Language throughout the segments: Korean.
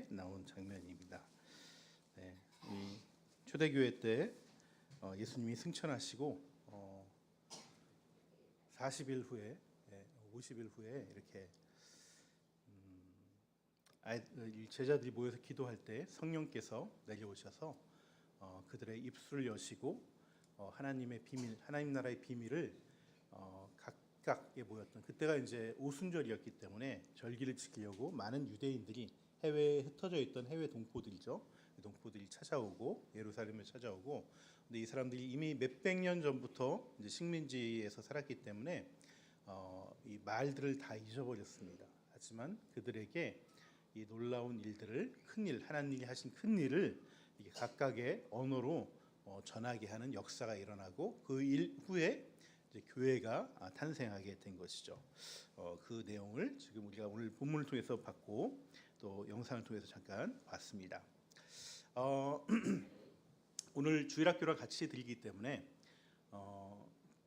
장에 나온 장면입니다. 네, 이 초대교회 때 예수님이 승천하시고 40일 후에 50일 후에 이렇게 제자들이 모여서 기도할 때 성령께서 내려오셔서 그들의 입술을 여시고 하나님의 비밀, 하나님 나라의 비밀을 각각에 모였던 그때가 이제 오순절이었기 때문에 절기를 지키려고 많은 유대인들이 해외에 흩어져 있던 해외 동포들이죠. 그 동포들이 찾아오고 예루살렘을 찾아오고, 근데 이 사람들이 이미 몇백 년 전부터 이제 식민지에서 살았기 때문에 이 말들을 다 잊어버렸습니다. 하지만 그들에게 이 놀라운 일들을, 큰일, 하나님이 하신 큰 일을 이게 각각의 언어로 전하게 하는 역사가 일어나고, 그 일 후에 이제 교회가 탄생하게 된 것이죠. 그 내용을 지금 우리가 오늘 본문을 통해서 봤고 또 영상을 통해서 잠깐 봤습니다. 오늘 주일학교랑 같이 드리기 때문에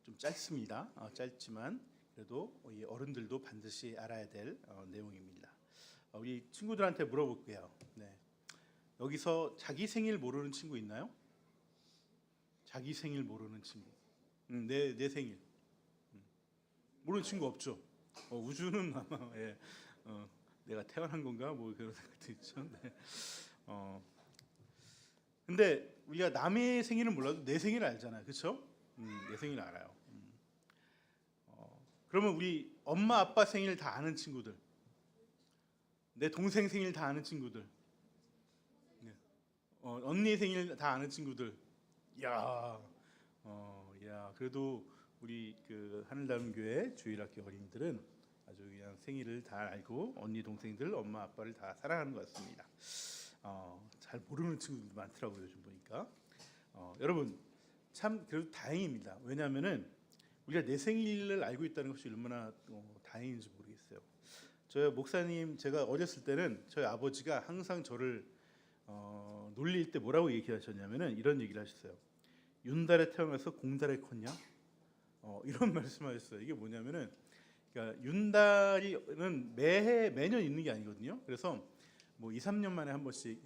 좀 짧습니다. 짧지만 그래도 이 어른들도 반드시 알아야 될 내용입니다. 우리 친구들한테 물어볼게요. 네. 여기서 자기 생일 모르는 친구 있나요? 자기 생일 모르는 친구. 내 생일. 모르는 친구 없죠? 우주는 아마 내가 태어난 건가 뭐 그런 생각도 있죠. 네. 근데 우리가 남의 생일은 몰라도 내 생일 알잖아요, 그렇죠? 내 생일 알아요. 그러면 우리 엄마 아빠 생일 다 아는 친구들, 내 동생 생일 다 아는 친구들, 네. 언니 생일 다 아는 친구들. 야, 그래도 우리 그 하늘다름교회 주일학교 어린이들은 아주 그냥 생일을 다 알고 언니 동생들, 엄마 아빠를 다 사랑하는 것 같습니다. 잘 모르는 친구들도 많더라고요, 요즘 보니까. 여러분 참 그래도 다행입니다. 왜냐하면은 우리가 내 생일을 알고 있다는 것이 얼마나 다행인지 모르겠어요. 저희 목사님, 제가 어렸을 때는 저희 아버지가 항상 저를 놀릴 때 뭐라고 얘기하셨냐면은 이런 얘기를 하셨어요. 윤달에 태어나서 공달에 컸냐? 이런 말씀하셨어요. 이게 뭐냐면은, 그러니까 윤달이는 매년 있는 게 아니거든요. 그래서 뭐 2, 3년 만에 한 번씩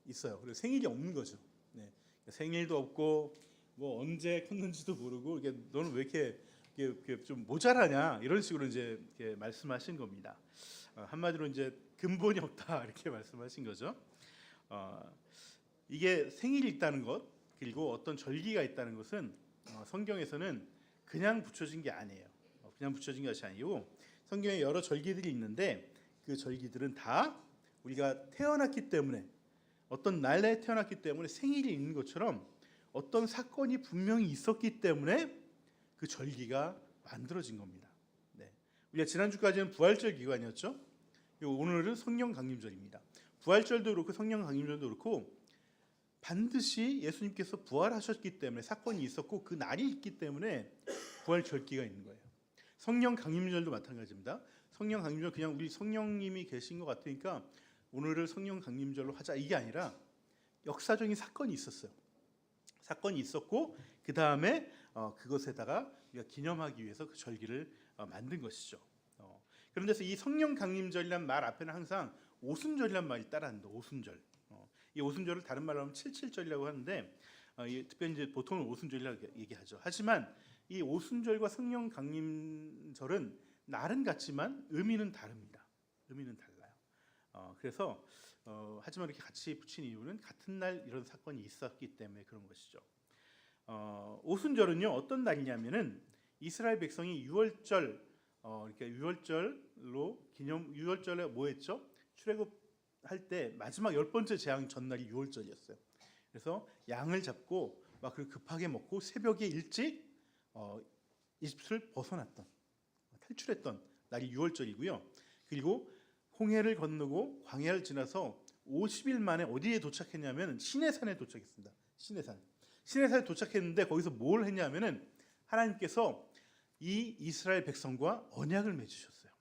있어요. 그래서 생일이 없는 거죠. 네. 생일도 없고 뭐 언제 컸는지도 모르고, 이게 너는 왜 이렇게 좀 모자라냐 이런 식으로 이제 이렇게 말씀하신 겁니다. 한마디로 이제 근본이 없다 이렇게 말씀하신 거죠. 이게 생일이 있다는 것, 그리고 어떤 절기가 있다는 것은 성경에서는 그냥 붙여진 게 아니에요. 그냥 붙여진 것이 아니고 성경에 여러 절기들이 있는데 그 절기들은 다 우리가 태어났기 때문에, 어떤 날에 태어났기 때문에 생일이 있는 것처럼 어떤 사건이 분명히 있었기 때문에 그 절기가 만들어진 겁니다. 네. 우리가 지난주까지는 부활절 기간이었죠. 오늘은 성령 강림절입니다. 부활절도 그렇고 성령 강림절도 그렇고 반드시 예수님께서 부활하셨기 때문에 사건이 있었고 그 날이 있기 때문에 부활절기가 있는 거예요. 성령 강림절도 마찬가지입니다. 성령 강림절 그냥 우리 성령님이 계신 것 같으니까 오늘을 성령 강림절로 하자 이게 아니라 역사적인 사건이 있었어요. 사건이 있었고 그 다음에 그것에다가 우리가 기념하기 위해서 그 절기를 만든 것이죠. 그런데서 이 성령 강림절이란 말 앞에는 항상 오순절이란 말이 따라한다. 오순절. 이 오순절을 다른 말로 하면 칠칠절이라고 하는데 특별히 이제 보통은 오순절이라고 얘기하죠. 하지만 이 오순절과 성령 강림절은 날은 같지만 의미는 다릅니다. 의미는 달라요. 그래서 하지만 이렇게 같이 붙인 이유는 같은 날 이런 사건이 있었기 때문에 그런 것이죠. 오순절은요 어떤 날이냐면은 이스라엘 백성이 유월절, 이렇게 유월절로 유월절에 뭐 했죠? 출애굽할 때 마지막 10번째 재앙 전날이 유월절이었어요. 그래서 양을 잡고 막 급하게 먹고 새벽에 일찍 이집트를 벗어났던, 탈출했던 날이 유월절이고요. 그리고 홍해를 건너고 광야를 지나서 50일 만에 어디에 도착했냐면 시내산에 도착했습니다. 시내산에 도착했는데 거기서 뭘 했냐면은 하나님께서 이 이스라엘 백성과 언약을 맺으셨어요.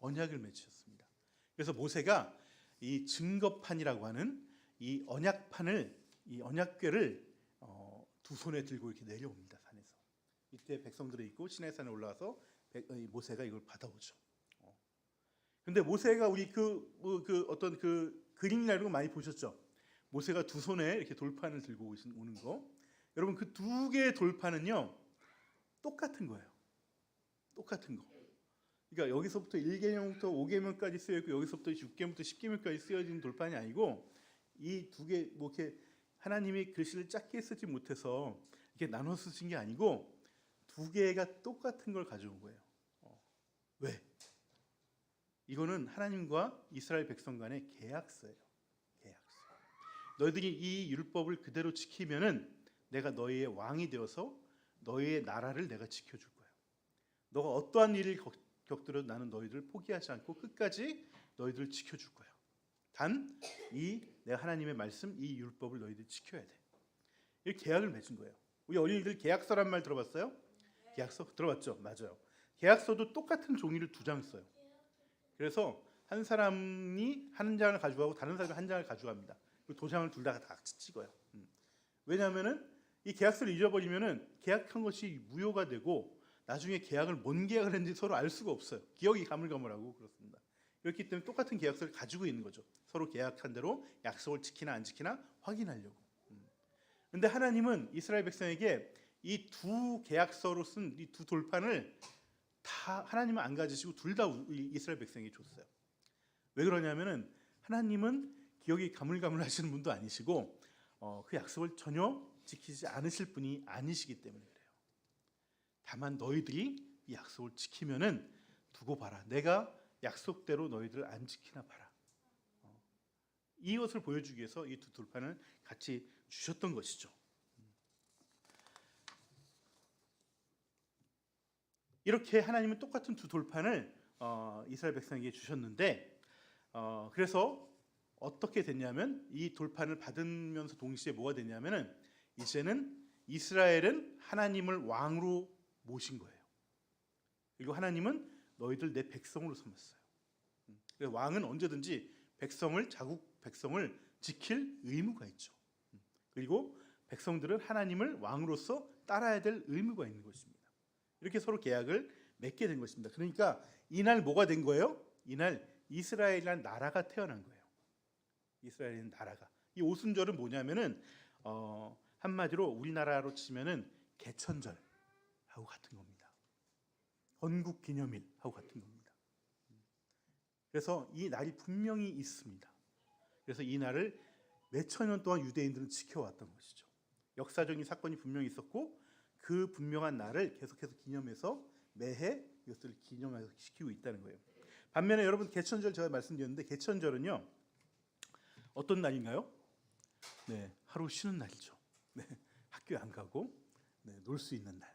언약을 맺으셨습니다. 그래서 모세가 이 증거판이라고 하는 이 언약판을, 이 언약궤를 두 손에 들고 이렇게 내려옵니다. 산에서. 이때 백성들이 있고 시내산에 올라와서 모세가 이걸 받아오죠. 근데 모세가 우리 어떤 그 그림이나 이런 거 많이 보셨죠? 모세가 두 손에 이렇게 돌판을 들고 오는 거. 여러분 그 두 개의 돌판은요 똑같은 거예요. 똑같은 거. 그러니까 여기서부터 1계명부터 5계명까지 쓰여 있고 여기서부터 6계명부터 10계명까지 쓰여진 돌판이 아니고 이 두 개 뭐 이렇게 하나님이 글씨를 작게 쓰지 못해서 이렇게 나눠 쓰신 게 아니고 두 개가 똑같은 걸 가져온 거예요. 왜? 이거는 하나님과 이스라엘 백성 간의 계약서예요. 계약서. 너희들이 이 율법을 그대로 지키면은 내가 너희의 왕이 되어서 너희의 나라를 내가 지켜줄 거야. 너가 어떠한 일을 겪더라도 나는 너희들을 포기하지 않고 끝까지 너희들을 지켜줄 거야. 단 이 내가 하나님의 말씀, 이 율법을 너희들이 지켜야 돼. 이 계약을 맺은 거예요. 우리 어린이들 계약서란 말 들어봤어요? 계약서 들어봤죠? 맞아요. 계약서도 똑같은 종이를 두 장 써요. 그래서 한 사람이 한 장을 가져가고 다른 사람이 한 장을 가져갑니다. 도장을 둘 다 찍어요. 왜냐하면은 이 계약서를 잊어버리면은 계약한 것이 무효가 되고 나중에 계약을 뭔 계약을 했는지 서로 알 수가 없어요. 기억이 가물가물하고 그렇습니다. 그렇기 때문에 똑같은 계약서를 가지고 있는 거죠. 서로 계약한 대로 약속을 지키나 안 지키나 확인하려고. 그런데 하나님은 이스라엘 백성에게 이 두 계약서로 쓴 이 두 돌판을 다 하나님은 안 가지시고 둘 다 이스라엘 백성에게 줬어요. 왜 그러냐면은 하나님은 기억이 가물가물하시는 분도 아니시고 그 약속을 전혀 지키지 않으실 분이 아니시기 때문에 그래요. 다만 너희들이 이 약속을 지키면은 두고 봐라. 내가 약속대로 너희들 안 지키나 봐라. 이것을 보여주기 위해서 이 두 돌판을 같이 주셨던 것이죠. 이렇게 하나님은 똑같은 두 돌판을 이스라엘 백성에게 주셨는데 그래서 어떻게 됐냐면 이 돌판을 받으면서 동시에 뭐가 됐냐면은 이제는 이스라엘은 하나님을 왕으로 모신 거예요. 그리고 하나님은 너희들 내 백성으로 삼았어요. 그래서 왕은 언제든지 자국 백성을 지킬 의무가 있죠. 그리고 백성들은 하나님을 왕으로서 따라야 될 의무가 있는 것입니다. 이렇게 서로 계약을 맺게 된 것입니다. 그러니까 이날 뭐가 된 거예요? 이날 이스라엘이라는 나라가 태어난 거예요. 이스라엘이라는 나라가. 이 오순절은 뭐냐면은 한마디로 우리나라로 치면은 개천절하고 같은 겁니다. 건국 기념일하고 같은 겁니다. 그래서 이 날이 분명히 있습니다. 그래서 이 날을 몇천 년 동안 유대인들은 지켜왔던 것이죠. 역사적인 사건이 분명히 있었고 그 분명한 날을 계속해서 기념해서 매해 이것들을 기념시키고 있다는 거예요. 반면에 여러분 개천절 제가 말씀드렸는데 개천절은요 어떤 날인가요? 네, 하루 쉬는 날이죠. 네, 학교에 안 가고 놀 수 있는 날.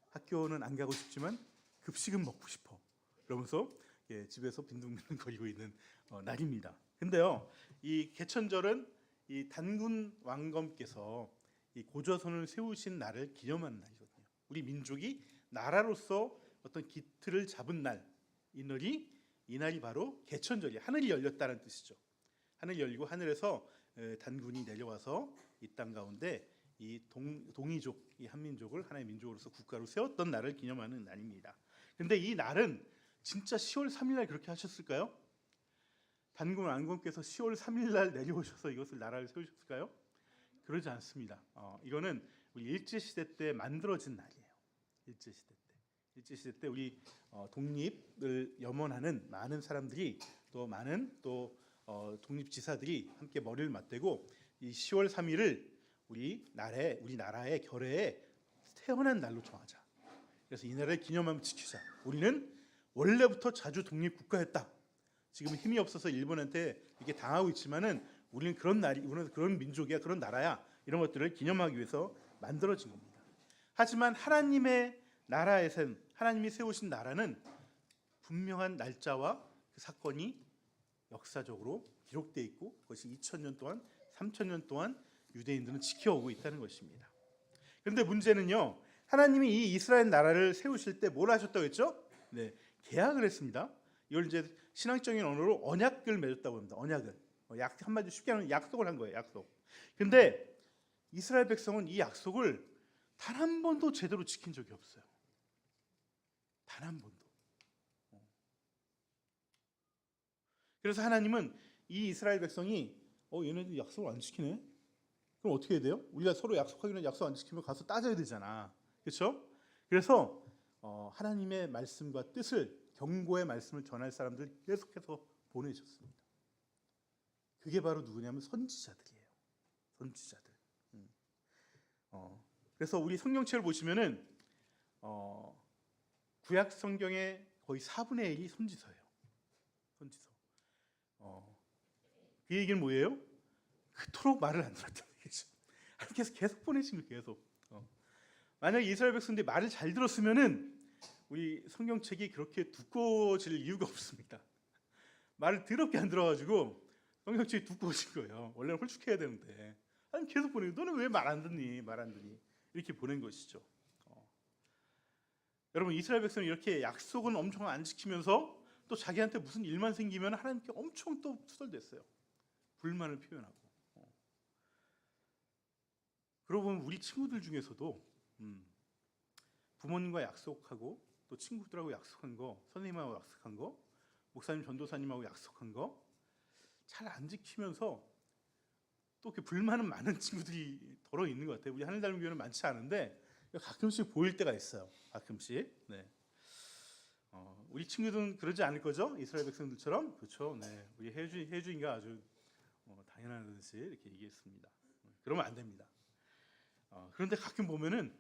학교는 안 가고 싶지만 급식은 먹고 싶어. 그러면서 집에서 빈둥빈둥 거리고 있는 날입니다. 근데요, 이 개천절은 이 단군 왕검께서 이 고조선을 세우신 날을 기념하는 날이거든요. 우리 민족이 나라로서 어떤 기틀을 잡은 날, 이 날이 바로 개천절이에요. 하늘이 열렸다는 뜻이죠. 하늘이 열리고 하늘에서 단군이 내려와서 이 땅 가운데 이 동이족, 이 한민족을 하나의 민족으로서 국가로 세웠던 날을 기념하는 날입니다. 근데 이 날은 진짜 10월 3일 날 그렇게 하셨을까요? 단군 왕검께서 10월 3일 날 내려오셔서 이것을 나라를 세우셨을까요? 그러지 않습니다. 이거는 우리 일제 시대 때 만들어진 날이에요. 일제 시대 때 우리 독립을 염원하는 많은 사람들이 또 많은 독립지사들이 함께 머리를 맞대고 이 10월 3일을 우리 나라의 결의에 태어난 날로 정하자. 그래서 이 날을 기념하며 지키자. 우리는 원래부터 자주 독립국가였다. 지금 힘이 없어서 일본한테 이게 당하고 있지만은 우리는 그런 민족이야, 그런 나라야. 이런 것들을 기념하기 위해서 만들어진 겁니다. 하지만 하나님의 나라에선 하나님이 세우신 나라는 분명한 날짜와 그 사건이 역사적으로 기록되어 있고 그것이 2000년 동안, 3000년 동안 유대인들은 지켜오고 있다는 것입니다. 그런데 문제는요, 하나님이 이 이스라엘 나라를 세우실 때 뭘 하셨다고 했죠? 네, 계약을 했습니다. 이걸 이제 신앙적인 언어로 언약을 맺었다고 합니다. 언약을. 한마디로 쉽게 하면 약속을 한 거예요. 약속. 근데 이스라엘 백성은 이 약속을 단 한 번도 제대로 지킨 적이 없어요. 단 한 번도. 그래서 하나님은 이 이스라엘 백성이 얘네들 약속을 안 지키네. 그럼 어떻게 해야 돼요? 우리가 서로 약속하기로 약속 안 지키면 가서 따져야 되잖아. 그렇죠? 그래서 하나님의 말씀과 뜻을, 경고의 말씀을 전할 사람들 계속해서 보내셨습니다. 그게 바로 누구냐면 선지자들이에요. 선지자들. 그래서 우리 성경책을 보시면은 구약 성경의 거의 4분의 1이 선지서예요. 선지서. 그 얘기는 뭐예요? 그토록 말을 안 들었다는 얘기죠. 하나님께서 계속 보내신 거예요. 계속. 만약에 이스라엘 백성들이 말을 잘 들었으면은 우리 성경책이 그렇게 두꺼워질 이유가 없습니다. 말을 더럽게 안 들어가지고 성경책이 두꺼워진 거예요. 원래는 홀쭉해야 되는데 하나님 계속 보내고 너는 왜 말 안 듣니? 말 안 듣니? 이렇게 보낸 것이죠. 여러분 이스라엘 백성은 이렇게 약속은 엄청 안 지키면서 또 자기한테 무슨 일만 생기면 하나님께 엄청 또 투덜댔어요. 불만을 표현하고. 그러고 보면 우리 친구들 중에서도 부모님과 약속하고 또 친구들하고 약속한 거, 선생님하고 약속한 거, 목사님, 전도사님하고 약속한 거 잘 안 지키면서 또 이렇게 불만은 많은 친구들이 더러 있는 것 같아요. 우리 하늘닮은 교회는 많지 않은데 가끔씩 보일 때가 있어요. 가끔씩. 네. 우리 친구들은 그러지 않을 거죠? 이스라엘 백성들처럼. 그렇죠. 네. 우리 혜주인가 아주 당연한 듯이 이렇게 얘기했습니다. 그러면 안 됩니다. 그런데 가끔 보면은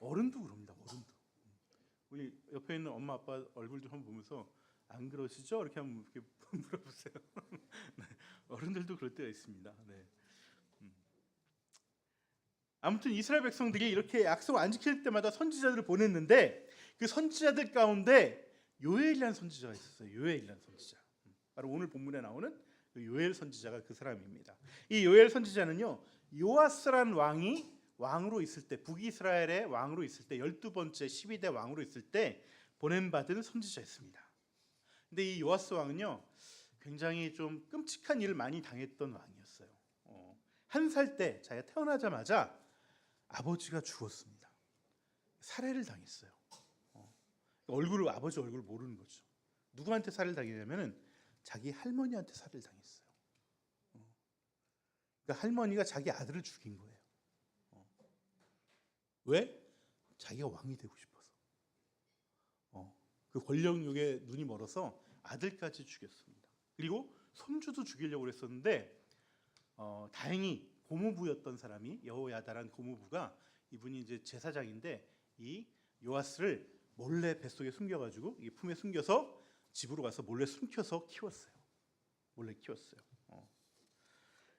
어른도 그럽니다. 어른도. 우리 옆에 있는 엄마 아빠 얼굴 좀 한번 보면서 안 그러시죠? 이렇게 한번 이렇게 물어보세요. 네. 어른들도 그럴 때가 있습니다. 네. 아무튼 이스라엘 백성들이 이렇게 약속 안 지킬 때마다 선지자들을 보냈는데 그 선지자들 가운데 요엘이라는 선지자가 있었어요. 요엘이라는 선지자. 바로 오늘 본문에 나오는 그 요엘 선지자가 그 사람입니다. 이 요엘 선지자는요, 요아스라는 왕이 왕으로 있을 때, 북이스라엘의 왕으로 있을 때, 12번째 12대 왕으로 있을 때 보냄받은 선지자였습니다. 근데 이 요아스 왕은요, 굉장히 좀 끔찍한 일을 많이 당했던 왕이었어요. 한 살 때 자기가 태어나자마자 아버지가 죽었습니다. 살해를 당했어요. 아버지 얼굴을 모르는 거죠. 누구한테 살해를 당했냐면은 자기 할머니한테 살해를 당했어요. 그러니까 할머니가 자기 아들을 죽인 거예요. 왜? 자기가 왕이 되고 싶어서. 그 권력욕에 눈이 멀어서 아들까지 죽였습니다. 그리고 손주도 죽이려고 했었는데 다행히 고모부였던 사람이 여호야다란 고모부가 이분이 이제 제사장인데 이 요아스를 몰래 뱃속에 숨겨가지고 이 품에 숨겨서 집으로 가서 몰래 숨겨서 키웠어요. 몰래 키웠어요.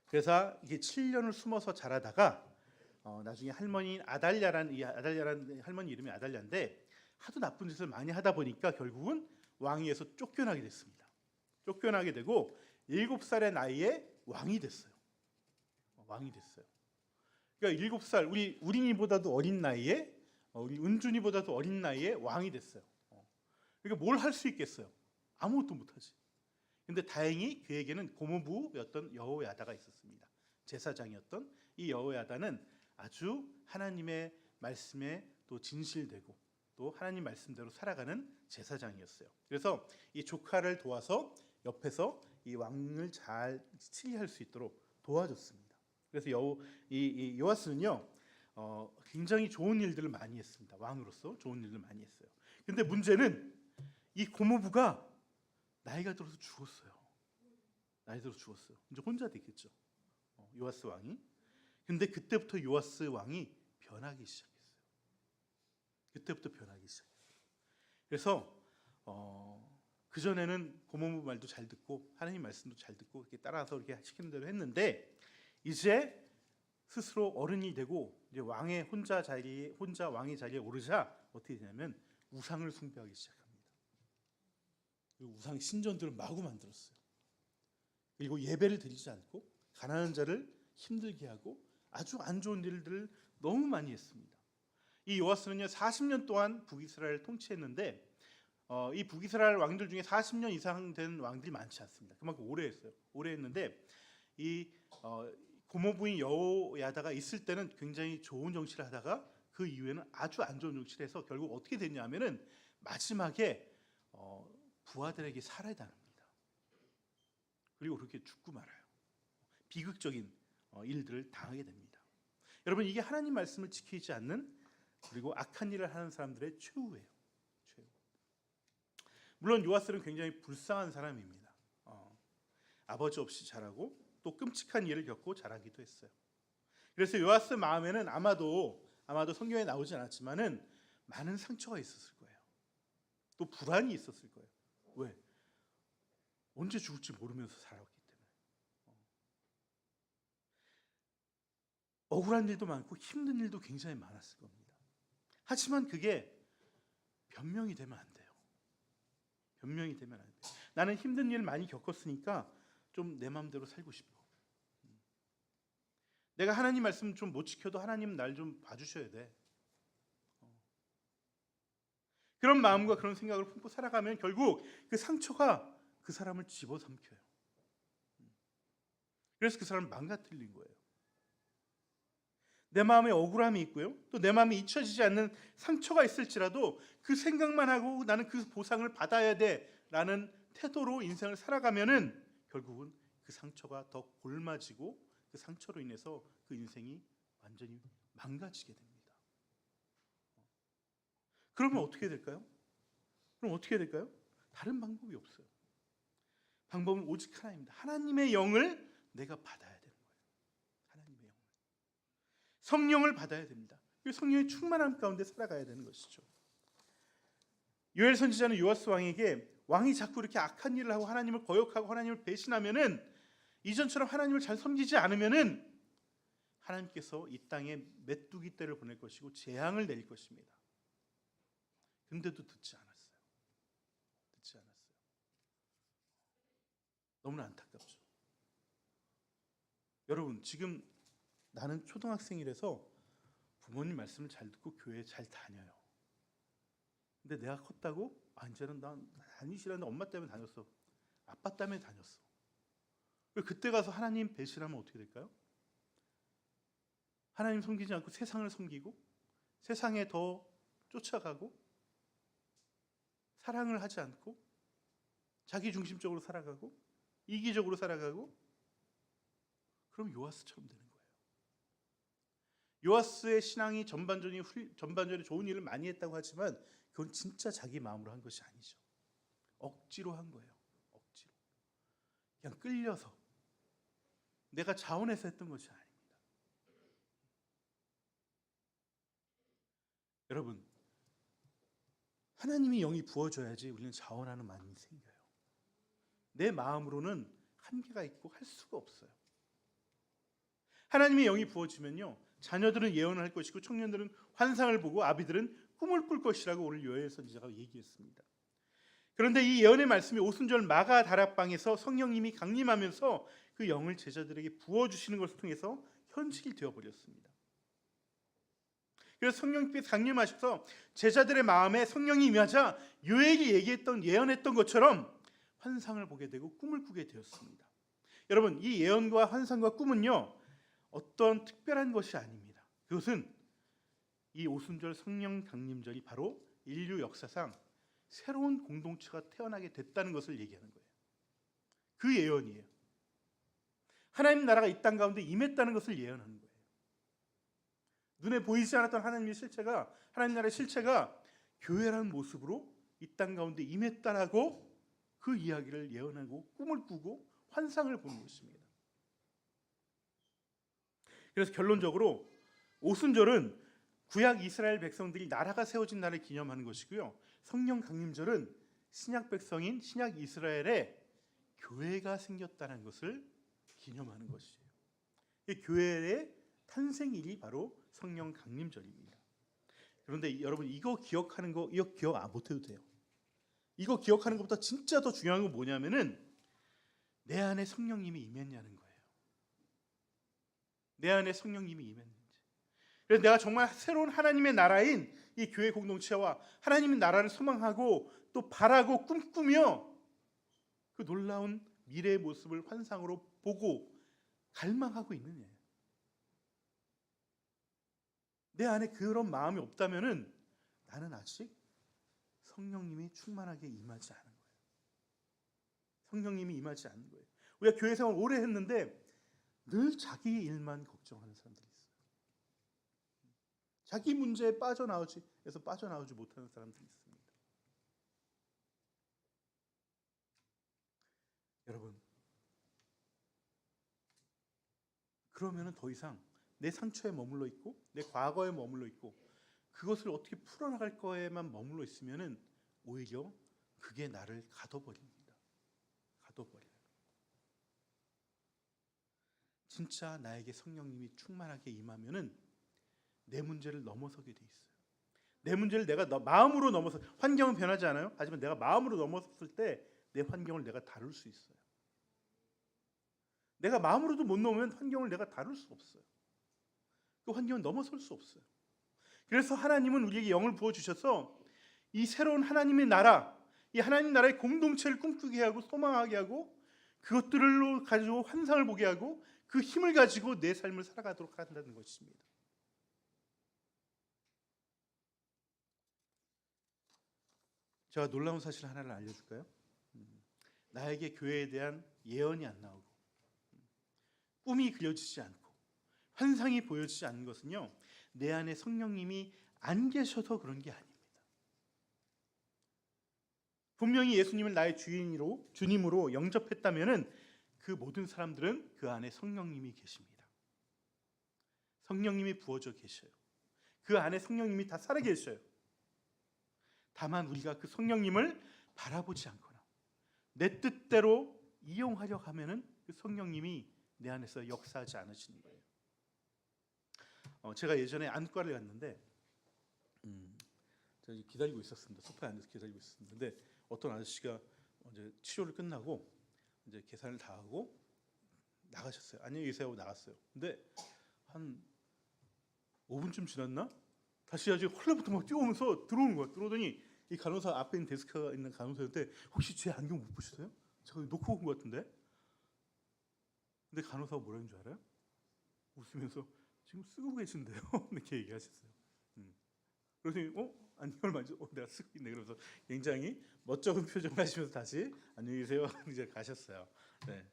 그래서 이게 7년을 숨어서 자라다가 나중에 할머니인 아달랴란 할머니 이름이 아달랴인데 하도 나쁜 짓을 많이 하다 보니까 결국은 왕위에서 쫓겨나게 됐습니다. 쫓겨나게 되고 7살의 나이에 왕이 됐어요. 왕이 됐어요. 그러니까 7살 우리니보다도 어린 나이에 우리 은준이보다도 어린 나이에 왕이 됐어요. 그러니까 뭘 할 수 있겠어요? 아무것도 못하지. 근데 다행히 그에게는 고모부였던 여호야다가 있었습니다. 제사장이었던 이 여호야다는 아주 하나님의 말씀에 또 진실되고 또 하나님 말씀대로 살아가는 제사장이었어요. 그래서 이 조카를 도와서 옆에서 이 왕을 잘 치리할 수 있도록 도와줬습니다. 그래서 이 요아스는요 굉장히 좋은 일들을 많이 했습니다. 왕으로서 좋은 일을 많이 했어요. 근데 문제는 이 고모부가 나이가 들어서 죽었어요. 나이 들어서 죽었어요. 이제 혼자 됐겠죠. 요아스 왕이. 근데 그때부터 요아스 왕이 변하기 시작했어요. 그때부터 변하기 시작했어요. 그래서 그 전에는 고모부 말도 잘 듣고 하나님 말씀도 잘 듣고 이렇게 따라서 이렇게 시키는 대로 했는데 이제 스스로 어른이 되고 이제 혼자 왕의 자리에 오르자 어떻게 되냐면 우상을 숭배하기 시작합니다. 그리고 우상 신전들을 마구 만들었어요. 그리고 예배를 드리지 않고 가난한 자를 힘들게 하고 아주 안 좋은 일들을 너무 많이 했습니다. 이 요아스는요 40년 동안 북이스라엘을 통치했는데 이 북이스라엘 왕들 중에 40년 이상 된 왕들이 많지 않습니다. 그만큼 오래 했어요. 오래 했는데 이 고모부인 여호야다가 있을 때는 굉장히 좋은 정치를 하다가 그 이후에는 아주 안 좋은 정치를 해서 결국 어떻게 됐냐면은 마지막에 부하들에게 살해당합니다. 그리고 그렇게 죽고 말아요. 비극적인 일들을 당하게 됩니다. 여러분, 이게 하나님 말씀을 지키지 않는 그리고 악한 일을 하는 사람들의 최후예요. 최후. 물론 요아스는 굉장히 불쌍한 사람입니다. 아버지 없이 자라고 또 끔찍한 일을 겪고 자라기도 했어요. 그래서 요아스 마음에는 아마도 성경에 나오진 않았지만은 많은 상처가 있었을 거예요. 또 불안이 있었을 거예요. 왜? 언제 죽을지 모르면서 살았기 때문에. 억울한 일도 많고 힘든 일도 굉장히 많았을 겁니다. 하지만 그게 변명이 되면 안 돼요. 변명이 되면 안 돼요. 나는 힘든 일 많이 겪었으니까 좀 내 마음대로 살고 싶어. 내가 하나님 말씀 좀 못 지켜도 하나님 날 좀 봐주셔야 돼. 그런 마음과 그런 생각을 품고 살아가면 결국 그 상처가 그 사람을 집어삼켜요. 그래서 그 사람을 망가뜨린 거예요. 내 마음에 억울함이 있고요, 또 내 마음에 잊혀지지 않는 상처가 있을지라도 그 생각만 하고 나는 그 보상을 받아야 돼라는 태도로 인생을 살아가면은 결국은 그 상처가 더 골마지고 그 상처로 인해서 그 인생이 완전히 망가지게 됩니다. 그러면 어떻게 될까요? 다른 방법이 없어요. 방법은 오직 하나입니다. 하나님의 영을 내가 받아야 되는 거예요. 하나님의 영을. 성령을 받아야 됩니다. 성령의 충만함 가운데 살아가야 되는 것이죠. 요엘 선지자는 요아스 왕에게 왕이 자꾸 이렇게 악한 일을 하고 하나님을 거역하고 하나님을 배신하면은, 이전처럼 하나님을 잘 섬기지 않으면은 하나님께서 이 땅에 메뚜기 떼를 보낼 것이고 재앙을 내릴 것입니다. 근데도 듣지 않았어요. 너무나 안타깝죠. 여러분, 지금 나는 초등학생이라서 부모님 말씀을 잘 듣고 교회에 잘 다녀요. 근데 내가 컸다고? 이제는 난 다니기 싫었는데 엄마 때문에 다녔어. 아빠 때문에 다녔어. 그때 가서 하나님 배신하면 어떻게 될까요? 하나님 섬기지 않고 세상을 섬기고 세상에 더 쫓아가고 사랑을 하지 않고 자기 중심적으로 살아가고 이기적으로 살아가고, 그럼 요아스처럼 되는 거예요. 요아스의 신앙이 전반전에 좋은 일을 많이 했다고 하지만 그건 진짜 자기 마음으로 한 것이 아니죠. 억지로 한 거예요. 억지로. 그냥 끌려서 내가 자원해서 했던 것이 아닙니다. 여러분, 하나님이 영이 부어줘야지 우리는 자원하는 마음이 생겨요. 내 마음으로는 한계가 있고 할 수가 없어요. 하나님의 영이 부어지면요, 자녀들은 예언을 할 것이고 청년들은 환상을 보고 아비들은 꿈을 꿀 것이라고 오늘 요엘 선지자가 얘기했습니다. 그런데 이 예언의 말씀이 오순절 마가 다락방에서 성령님이 강림하면서 그 영을 제자들에게 부어주시는 것을 통해서 현실이 되어버렸습니다. 그래서 성령님께서 강림하셔서 제자들의 마음에 성령이 임하자 요엘이 예언했던 것처럼 환상을 보게 되고 꿈을 꾸게 되었습니다. 여러분, 이 예언과 환상과 꿈은요, 어떤 특별한 것이 아닙니다. 그것은 이 오순절 성령 강림절이 바로 인류 역사상 새로운 공동체가 태어나게 됐다는 것을 얘기하는 거예요. 그 예언이에요. 하나님 나라가 이 땅 가운데 임했다는 것을 예언하는 거예요. 눈에 보이지 않았던 하나님 나라의 실체가 교회라는 모습으로 이 땅 가운데 임했다라고 그 이야기를 예언하고 꿈을 꾸고 환상을 보는 것입니다. 그래서 결론적으로 오순절은 구약 이스라엘 백성들이 나라가 세워진 날을 기념하는 것이고요, 성령 강림절은 신약 백성인 신약 이스라엘에 교회가 생겼다는 것을 기념하는 것이에요. 이 교회의 탄생일이 바로 성령 강림절입니다. 그런데 여러분, 이거 기억 못해도 돼요. 이거 기억하는 것보다 진짜 더 중요한 건 뭐냐면은 내 안에 성령님이 임했냐는 거예요. 내 안에 성령님이 임했는지. 그래서 내가 정말 새로운 하나님의 나라인 이 교회 공동체와 하나님의 나라를 소망하고 또 바라고 꿈꾸며 그 놀라운 미래의 모습을 환상으로 보고 갈망하고 있느냐. 내 안에 그런 마음이 없다면은 나는 아직 성령님이 충만하게 임하지 않은 거예요. 성령님이 임하지 않는 거예요. 우리가 교회 생활 오래 했는데 늘 자기 일만 걱정하는 사람들이 있어요. 자기 문제에 빠져나오지 못하는 사람들이 있습니다. 여러분, 그러면은 더 이상 내 상처에 머물러 있고 내 과거에 머물러 있고 그것을 어떻게 풀어나갈 거에만 머물러 있으면은 오히려 그게 나를 가둬버립니다. 가둬버려요. 진짜 나에게 성령님이 충만하게 임하면은 내 문제를 넘어서게 돼 있어요. 내 문제를 내가 마음으로 넘어서, 환경은 변하지 않아요. 하지만 내가 마음으로 넘어섰을 때 내 환경을 내가 다룰 수 있어요. 내가 마음으로도 못 넘으면 환경을 내가 다룰 수 없어요. 그 환경을 넘어설 수 없어요. 그래서 하나님은 우리에게 영을 부어주셔서 이 새로운 하나님의 나라, 이 하나님 나라의 공동체를 꿈꾸게 하고 소망하게 하고 그것들로 가지고 환상을 보게 하고 그 힘을 가지고 내 삶을 살아가도록 한다는 것입니다. 제가 놀라운 사실 하나를 알려줄까요? 나에게 교회에 대한 예언이 안 나오고 꿈이 그려지지 않고 환상이 보여지지 않는 것은요, 내 안에 성령님이 안 계셔서 그런 게 아닙니다. 분명히 예수님을 나의 주님으로 영접했다면은 그 모든 사람들은 그 안에 성령님이 계십니다. 성령님이 부어져 계셔요. 그 안에 성령님이 다 살아 계셔요. 다만 우리가 그 성령님을 바라보지 않거나 내 뜻대로 이용하려 하면은 그 성령님이 내 안에서 역사하지 않으시는 거예요. 제가 예전에 안과를 갔는데 제가 기다리고 있었습니다. 소파에 앉아서 기다리고 있었습니다. 근데 어떤 아저씨가 이제 치료를 끝나고 이제 계산을 다 하고 나가셨어요. 안녕히 계세요 하고 나갔어요. 근데 한 5분쯤 지났나? 다시 아주 헐레부터 막 뛰어오면서 들어오는 거야. 들어오더니 이 간호사 앞에 있는 데스크가 있는 간호사한테 혹시 제 안경 못 보셨어요? 제가 놓고 온 것 같은데. 근데 간호사가 뭐라는 줄 알아요? 웃으면서 지금 쓰고 계신데요. 이렇게 얘기하셨어요. 그래서 안경을 만져 내가 쓰고 있네. 그러면서 굉장히 멋쩍은 표정을 하시면서 다시 안녕히 계세요. 이제 가셨어요. 네.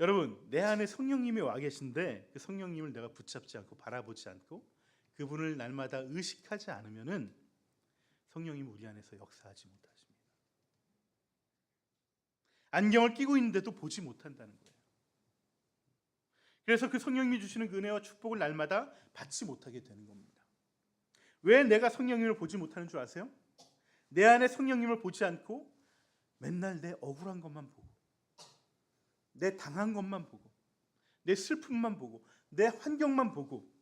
여러분, 내 안에 성령님이 와 계신데 그 성령님을 내가 붙잡지 않고 바라보지 않고 그분을 날마다 의식하지 않으면은 성령님은 우리 안에서 역사하지 못하십니다. 안경을 끼고 있는데도 보지 못한다는 거예요. 그래서 그 성령님이 주시는 그 은혜와 축복을 날마다 받지 못하게 되는 겁니다. 왜 내가 성령님을 보지 못하는 줄 아세요? 내 안에 성령님을 보지 않고 맨날 내 억울한 것만 보고 내 당한 것만 보고 내 슬픔만 보고 내 환경만 보고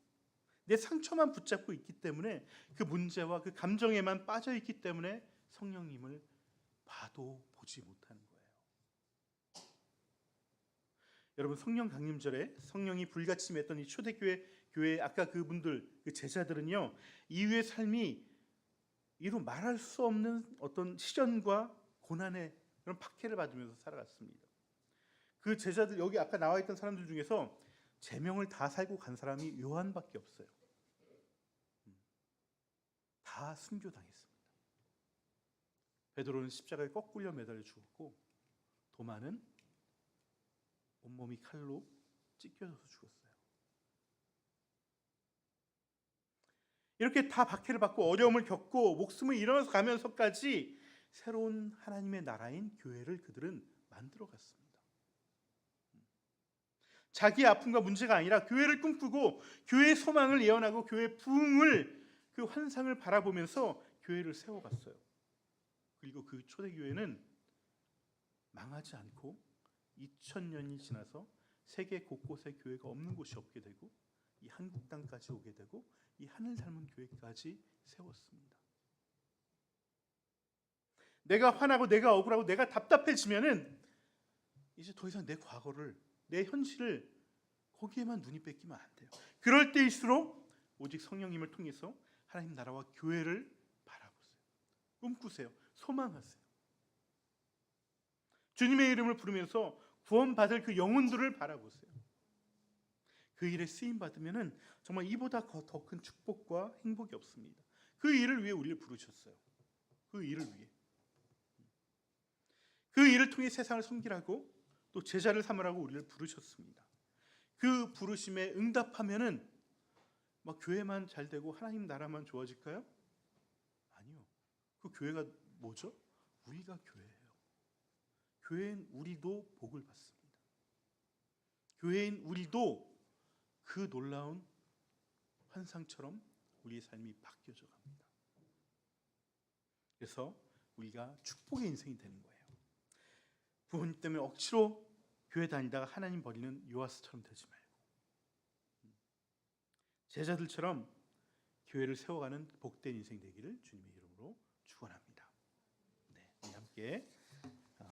내 상처만 붙잡고 있기 때문에 그 문제와 그 감정에만 빠져 있기 때문에 성령님을 봐도 보지 못하는 거예요. 여러분, 성령 강림절에 성령이 불같이 맺던 이 초대교회 아까 그분들 그 제자들은요, 이후의 삶이 이루 말할 수 없는 어떤 시련과 고난의 그런 박해를 받으면서 살아갔습니다. 그 제자들, 여기 아까 나와 있던 사람들 중에서 제명을 다 살고 간 사람이 요한밖에 없어요. 다 순교당했습니다. 베드로는 십자가에 거꾸로 매달려 죽었고 도마는 온몸이 칼로 찢겨져서 죽었어요. 이렇게 다 박해를 받고 어려움을 겪고 목숨을 잃어서 가면서까지 새로운 하나님의 나라인 교회를 그들은 만들어갔습니다. 자기의 아픔과 문제가 아니라 교회를 꿈꾸고 교회의 소망을 예언하고 교회의 부흥을, 그 환상을 바라보면서 교회를 세워갔어요. 그리고 그 초대교회는 망하지 않고 2000년이 지나서 세계 곳곳에 교회가 없는 곳이 없게 되고 이 한국 땅까지 오게 되고 이 하늘 닮은 교회까지 세웠습니다. 내가 화나고 내가 억울하고 내가 답답해지면은 이제 더 이상 내 과거를, 내 현실을 거기에만 눈이 뺏기면 안 돼요. 그럴 때일수록 오직 성령님을 통해서 하나님 나라와 교회를 바라보세요. 꿈꾸세요. 소망하세요. 주님의 이름을 부르면서 구원받을 그 영혼들을 바라보세요. 그 일에 쓰임 받으면은 정말 이보다 더 큰 축복과 행복이 없습니다. 그 일을 위해 우리를 부르셨어요. 그 일을 위해. 그 일을 통해 세상을 섬기라고 또 제자를 삼으라고 우리를 부르셨습니다. 그 부르심에 응답하면은 막 교회만 잘 되고 하나님 나라만 좋아질까요? 아니요. 그 교회가 뭐죠? 우리가 교회예요. 교회인 우리도 복을 받습니다. 교회인 우리도 그 놀라운 환상처럼 우리의 삶이 바뀌어져 갑니다. 그래서 우리가 축복의 인생이 되는 거예요. 부모님 때문에 억지로 교회 다니다가 하나님 버리는 요아스처럼 되지 말고 제자들처럼 교회를 세워가는 복된 인생 되기를 주님의 이름으로 축원합니다. 네, 우리 함께